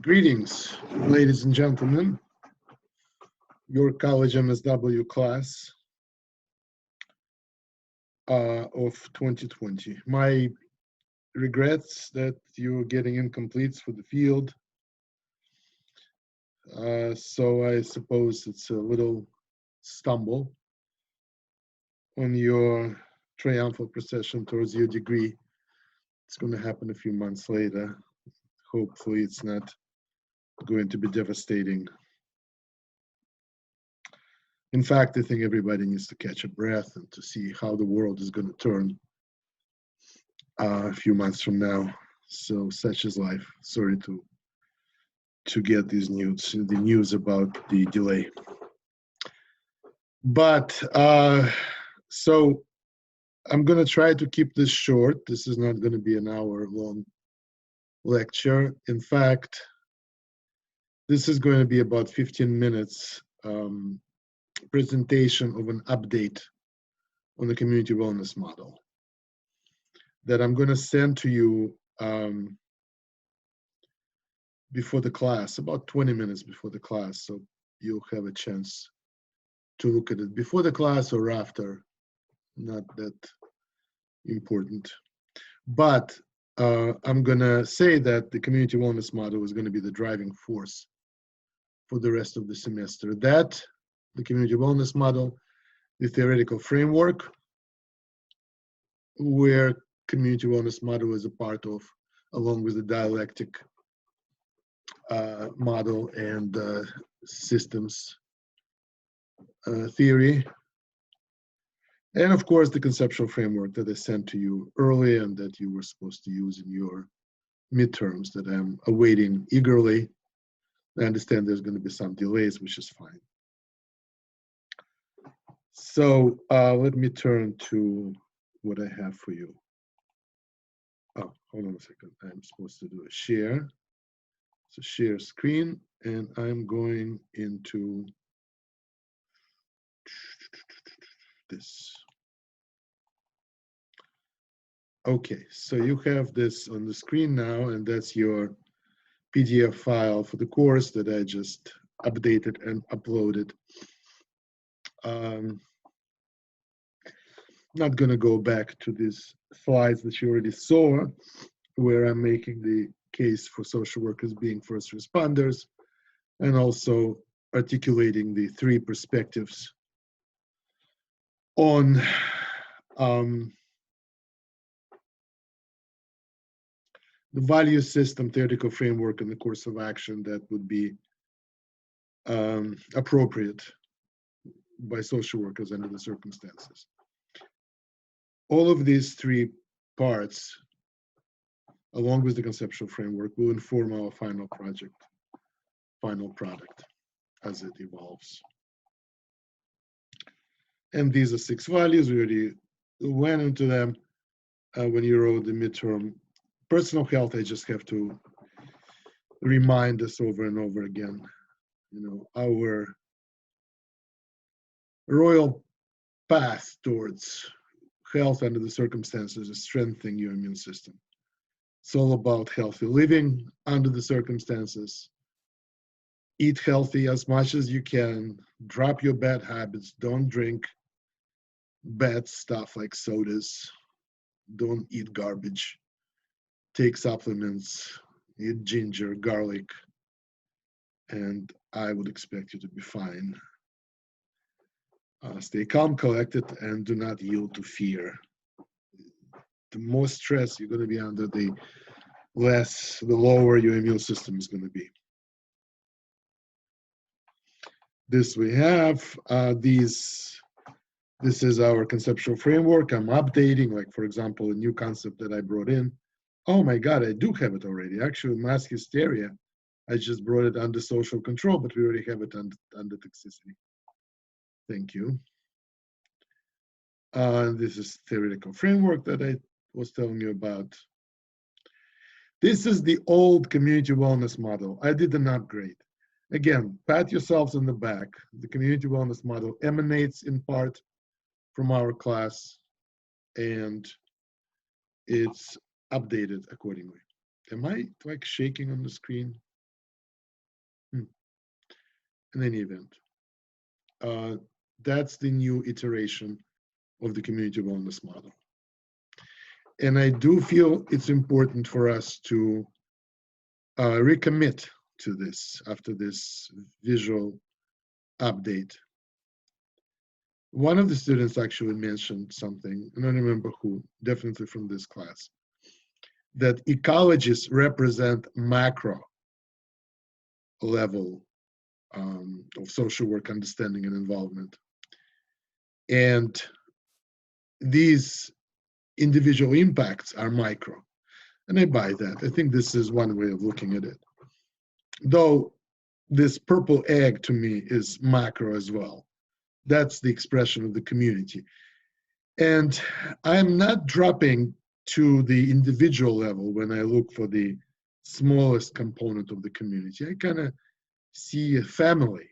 Greetings, ladies and gentlemen. Your college MSW class of 2020. My regrets that you're getting incompletes for the field. So I suppose it's a little stumble on your triumphal procession towards your degree. It's going to happen a few months later. Hopefully it's not going to be devastating. In fact, I think everybody needs to catch a breath and to see how the world is going to turn a few months from now. So such is life. Sorry to get the news about the delay. But so I'm going to try to keep this short. This is not going to be an hour-long lecture. In fact, this is going to be about 15 minutes presentation of an update on the community wellness model that I'm going to send to you before the class, about 20 minutes before the class, so you'll have a chance to look at it before the class or after, not that important. But I'm going to say that the community wellness model is going to be the driving force for the rest of the semester. That the community wellness model, the theoretical framework, where community wellness model is a part of, along with the dialectic model and systems theory. And of course, the conceptual framework that I sent to you earlier and that you were supposed to use in your midterms that I'm awaiting eagerly. I understand there's going to be some delays, which is fine. So let me turn to what I have for you. Oh, hold on a second. I'm supposed to do a share. So share screen, and I'm going into this. Okay, so you have this on the screen now, and that's your PDF file for the course that I just updated and uploaded. Not going to go back to these slides that you already saw, where I'm making the case for social workers being first responders and also articulating the three perspectives on the value system, theoretical framework, and the course of action that would be appropriate by social workers under the circumstances. All of these three parts, along with the conceptual framework, will inform our final product as it evolves. And these are 6 values. We already went into them when you wrote the midterm. Personal health, I just have to remind us over and over again, our royal path towards health under the circumstances is strengthening your immune system. It's all about healthy living under the circumstances. Eat healthy as much as you can. Drop your bad habits. Don't drink bad stuff like sodas. Don't eat garbage. Take supplements. Eat ginger, garlic, and I would expect you to be fine. Stay calm, collected, and do not yield to fear. The more stress you're going to be under, the lower your immune system is going to be. This we have. This is our conceptual framework. I'm updating, like, for example, a new concept that I brought in. Oh my God, I do have it already. Actually, mass hysteria, I just brought it under social control, but we already have it under toxicity. Thank you. This is theoretical framework that I was telling you about. This is the old community wellness model. I did an upgrade. Again, pat yourselves on the back. The community wellness model emanates in part from our class, and it's updated accordingly. Am I like shaking on the screen? in any event. That's the new iteration of the community wellness model. And I do feel it's important for us to recommit to this after this visual update. One of the students actually mentioned something, and I don't remember who, definitely from this class, that ecologists represent macro level of social work understanding and involvement. And these individual impacts are micro. And I buy that. I think this is one way of looking at it. Though this purple egg to me is macro as well. That's the expression of the community. And I'm not dropping to the individual level when I look for the smallest component of the community. I kind of see a family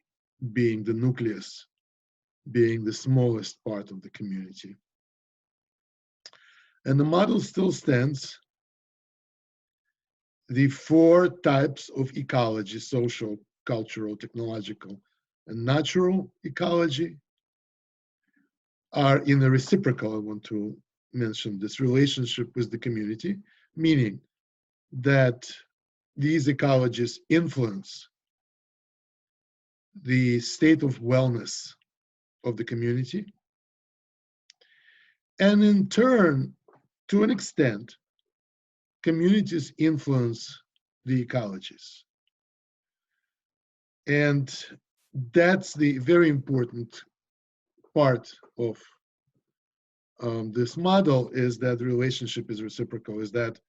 being the nucleus, being the smallest part of the community. And the model still stands. The 4 types of ecology: social, cultural, technological, and natural ecology, are in a reciprocal, I want to mention this, relationship with the community, meaning that these ecologies influence the state of wellness of the community, and in turn, to an extent, communities influence the ecologies. And that's the very important part of this model, is that the relationship is reciprocal, is that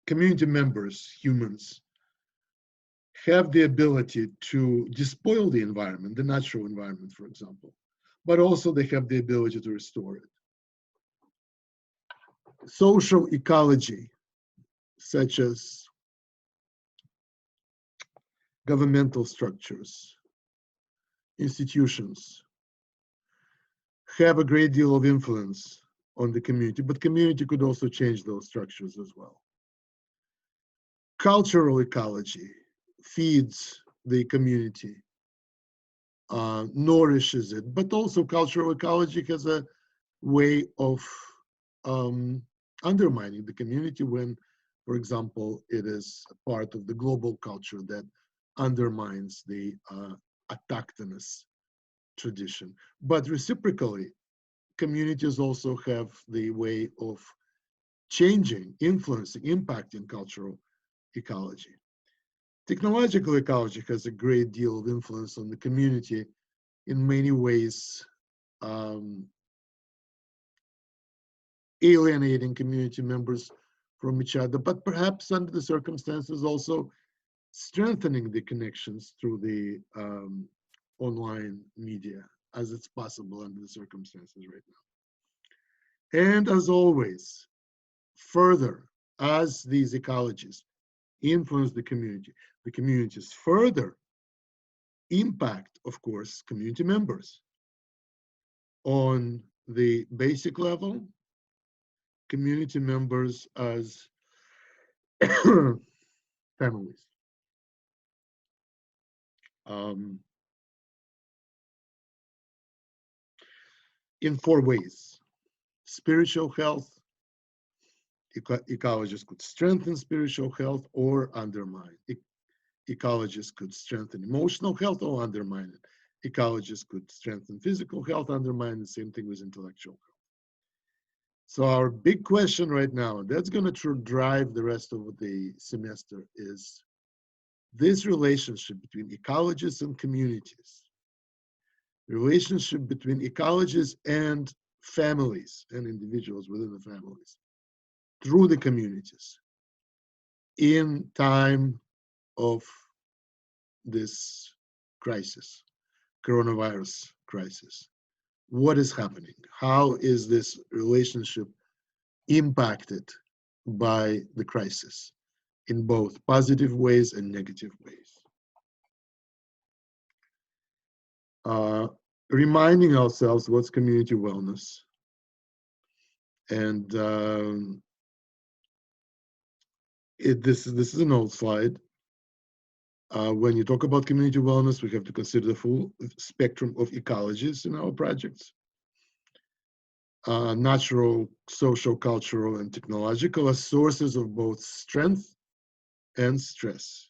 community members, humans, have the ability to despoil the environment, the natural environment, for example, but also they have the ability to restore it. Social ecology, such as governmental structures, institutions, have a great deal of influence on the community, but community could also change those structures as well. Cultural ecology feeds the community, nourishes it, but also cultural ecology has a way of undermining the community when, for example, it is a part of the global culture that undermines the autochthonous tradition. But reciprocally, communities also have the way of changing, influencing, impacting cultural ecology. Technological ecology has a great deal of influence on the community, in many ways alienating community members from each other, but perhaps under the circumstances also strengthening the connections through the online media, as it's possible under the circumstances right now. And as always, further, as these ecologies influence the communities further impact, of course, community members. On the basic level, community members as families. In 4 ways: spiritual health, ecologists could strengthen spiritual health or undermine. Ecologists could strengthen emotional health or undermine it. Ecologists could strengthen physical health, undermine the same thing with intellectual health. So our big question right now, that's going to drive the rest of the semester, is this relationship between ecologists and communities, the relationship between ecologists and families and individuals within the families, through the communities, in time of this crisis, coronavirus crisis. What is happening? How is this relationship impacted by the crisis in both positive ways and negative ways? Reminding ourselves what's community wellness, and This is an old slide. When you talk about community wellness, we have to consider the full spectrum of ecologies in our projects. Natural, social, cultural, and technological as sources of both strength and stress.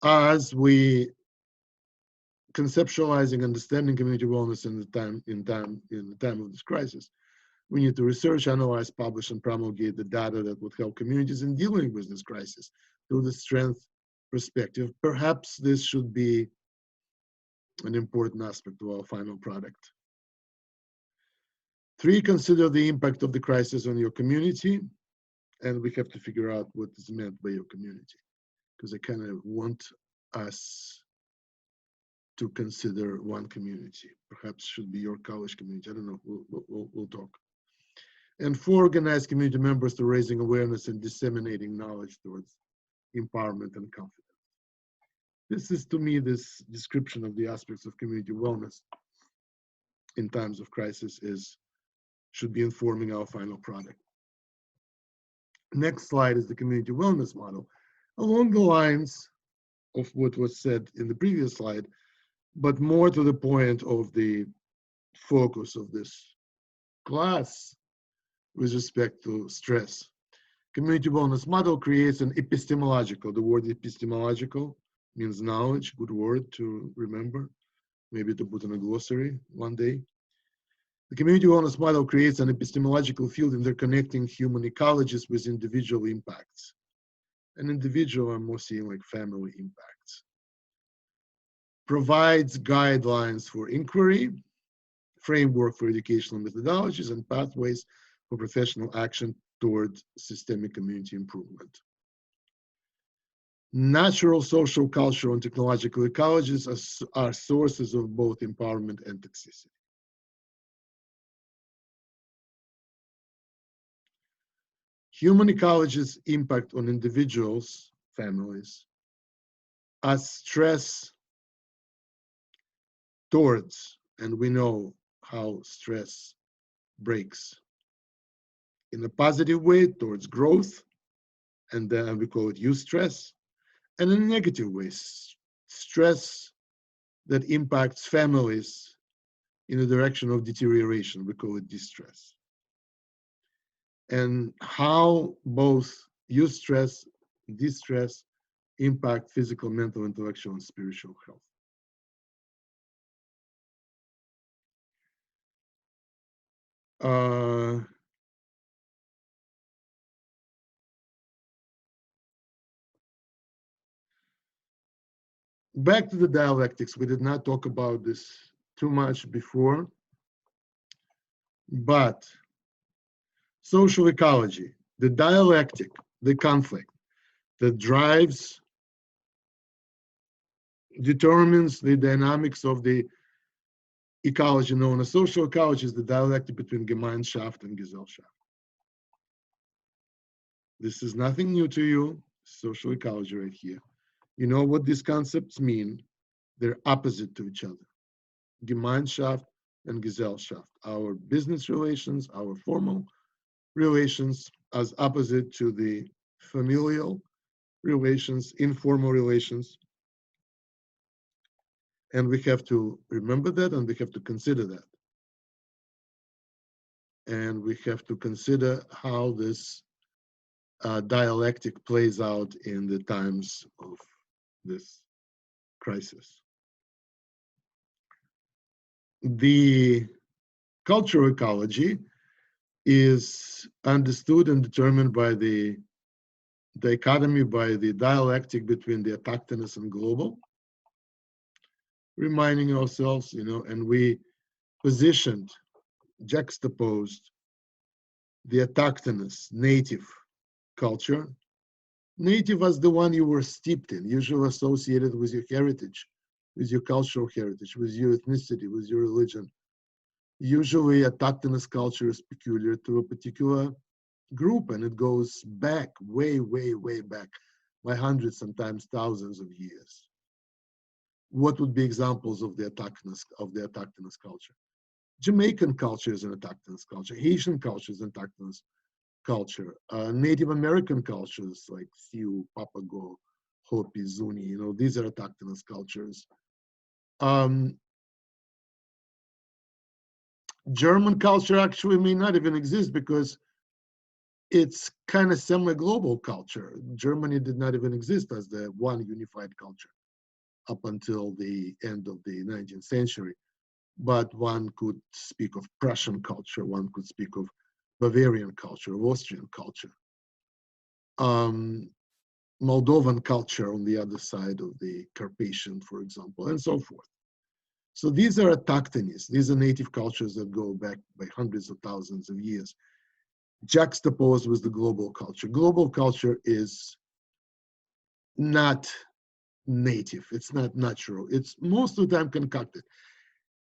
As we conceptualizing, understanding community wellness in the time of this crisis, we need to research, analyze, publish, and promulgate the data that would help communities in dealing with this crisis through the strength perspective. Perhaps this should be an important aspect of our final product. 3, consider the impact of the crisis on your community, and we have to figure out what is meant by your community, because I kind of want us to consider one community. Perhaps should be your college community. I don't know. We'll talk. And 4, organize community members to raising awareness and disseminating knowledge towards empowerment and confidence. This is, to me, this description of the aspects of community wellness in times of crisis should be informing our final product. Next slide is the community wellness model. Along the lines of what was said in the previous slide, but more to the point of the focus of this class with respect to stress. Community wellness model creates an epistemological, the word epistemological means knowledge, good word to remember, maybe to put in a glossary one day. The community wellness model creates an epistemological field interconnecting human ecologies with individual impacts. An individual, I'm more seeing like family impacts. Provides guidelines for inquiry, framework for educational methodologies, and pathways for professional action toward systemic community improvement. Natural, social, cultural, and technological ecologies are sources of both empowerment and toxicity. Human ecologies' impact on individuals, families, as stress towards, and we know how stress breaks in a positive way towards growth, and then we call it eustress, and in a negative way, stress that impacts families in the direction of deterioration, we call it distress. And how both eustress, distress impact physical, mental, intellectual, and spiritual health. Back to the dialectics. We did not talk about this too much before, but social ecology, the dialectic, the conflict that drives, determines the dynamics of the ecology known as social ecology, is the dialectic between Gemeinschaft and Gesellschaft. This is nothing new to you, social ecology right here. You know what these concepts mean. They're opposite to each other. Gemeinschaft and Gesellschaft, our business relations, our formal relations, as opposite to the familial relations, informal relations. And we have to remember that, and we have to consider that. And we have to consider how this dialectic plays out in the times of this crisis. The cultural ecology is understood and determined by the dichotomy, by the dialectic between the autochthonous and global, reminding ourselves, and we positioned, juxtaposed the autochthonous, native culture. Native as the one you were steeped in, usually associated with your heritage, with your cultural heritage, with your ethnicity, with your religion. Usually autochthonous culture is peculiar to a particular group, and it goes back, way, way, way back, by hundreds, sometimes thousands of years. What would be examples of the autochthonous culture? Jamaican culture is an autochthonous culture. Haitian culture is autochthonous. culture. Native American cultures like Sioux, Papago, Hopi, Zuni, these are autochthonous cultures. German culture actually may not even exist because it's kind of semi-global culture. Germany did not even exist as the one unified culture up until the end of the 19th century. But one could speak of Prussian culture, one could speak of Bavarian culture, Austrian culture, Moldovan culture on the other side of the Carpathian, for example, and so forth. So these are autochthonies. These are native cultures that go back by hundreds of thousands of years, juxtaposed with the global culture. Global culture is not native. It's not natural. It's most of the time concocted,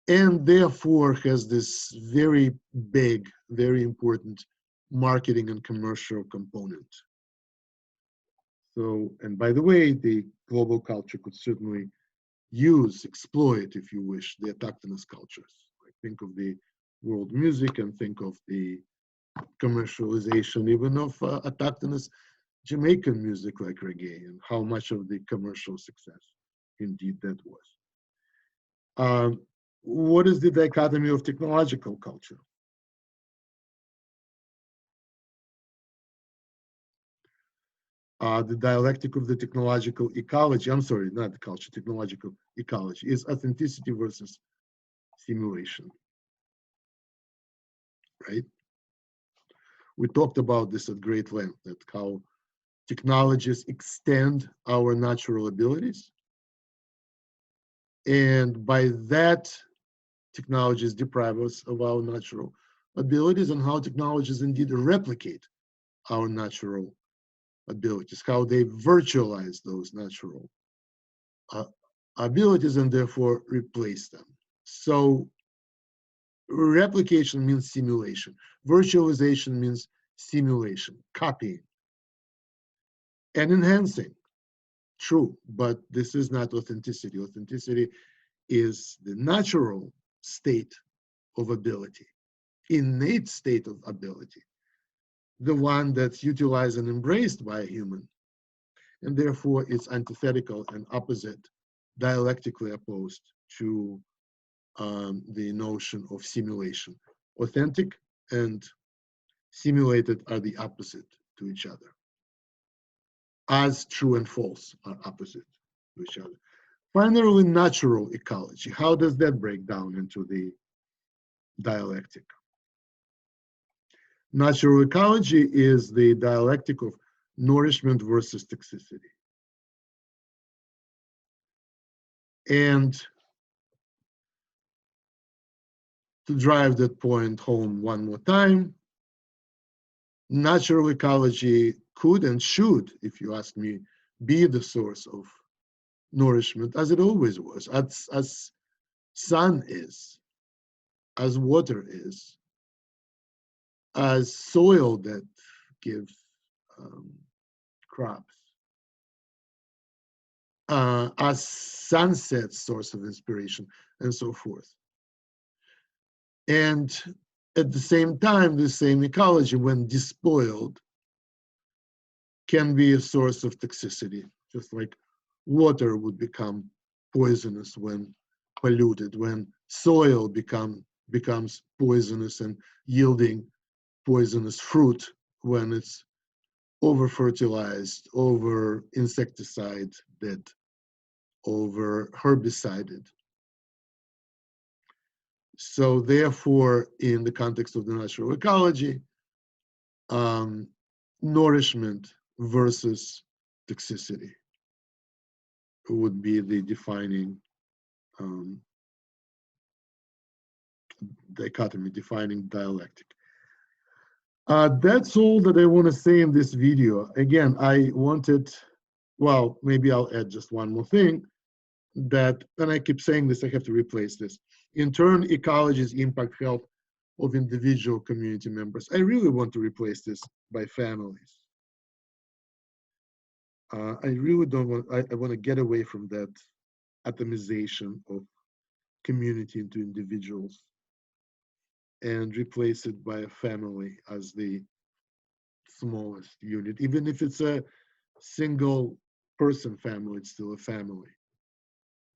and therefore has this very big, very important marketing and commercial component. So, and by the way, the global culture could certainly exploit, if you wish, the autochthonous cultures. Like think of the world music and think of the commercialization even of autochthonous Jamaican music like reggae and how much of the commercial success indeed that was. What is the dichotomy of technological culture? The dialectic of the technological ecology, I'm sorry, not the culture, technological ecology, is authenticity versus simulation, right? We talked about this at great length, that how technologies extend our natural abilities. And by that, technologies deprive us of our natural abilities, and how technologies indeed replicate our natural abilities, how they virtualize those natural abilities and therefore replace them. So replication means simulation. Virtualization means simulation, copying, and enhancing. True, but this is not authenticity. Authenticity is the natural state of ability, innate state of ability, the one that's utilized and embraced by a human. And therefore, it's antithetical and opposite, dialectically opposed to the notion of simulation. Authentic and simulated are the opposite to each other, as true and false are opposite to each other. Finally, natural ecology. How does that break down into the dialectic? Natural ecology is the dialectic of nourishment versus toxicity. And to drive that point home one more time, natural ecology could and should, if you ask me, be the source of nourishment, as it always was, as sun is, as water is, as soil that gives crops, as sunset source of inspiration, and so forth. And at the same time, the same ecology, when despoiled, can be a source of toxicity, just like water would become poisonous when polluted, when soil becomes poisonous and yielding poisonous fruit when it's over fertilized, over insecticide, over herbicided. So therefore, in the context of the natural ecology, nourishment versus toxicity would be the defining dichotomy, defining dialectic. That's all that I want to say in this video. Again, I wanted, well, maybe I'll add just one more thing, that, and I keep saying this, I have to replace this. In turn, ecologies impact health of individual community members. I really want to replace this by families. I really don't want, I want to get away from that atomization of community into individuals and replace it by a family as the smallest unit. Even if it's a single person family, it's still a family.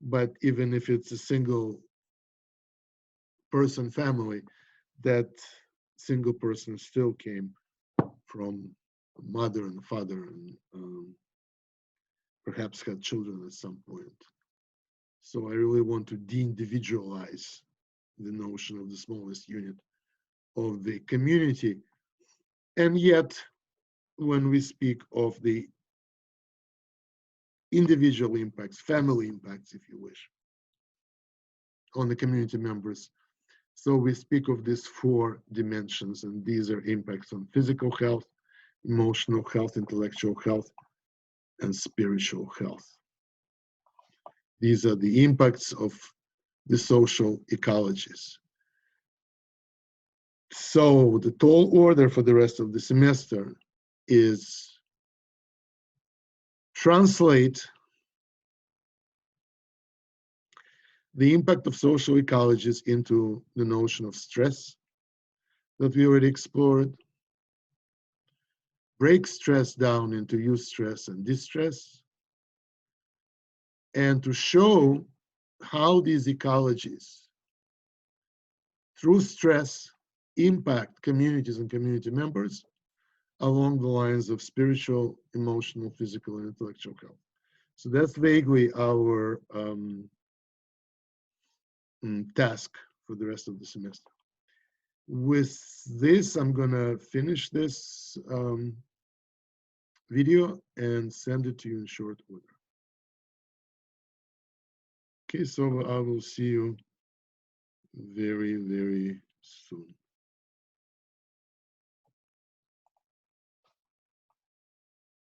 But even if it's a single person family, that single person still came from a mother and a father, and perhaps had children at some point. So I really want to de-individualize the notion of the smallest unit of the community. And yet, when we speak of the individual impacts, family impacts, if you wish, on the community members, so we speak of these four dimensions, and these are impacts on physical health, emotional health, intellectual health, and spiritual health. These are the impacts of the social ecologies. So the tall order for the rest of the semester is translate the impact of social ecologies into the notion of stress that we already explored, break stress down into eustress and distress, and to show how these ecologies, through stress, impact communities and community members along the lines of spiritual, emotional, physical, and intellectual health. So that's vaguely our task for the rest of the semester. With this, I'm going to finish this video and send it to you in short order. Okay, so I will see you very, very soon.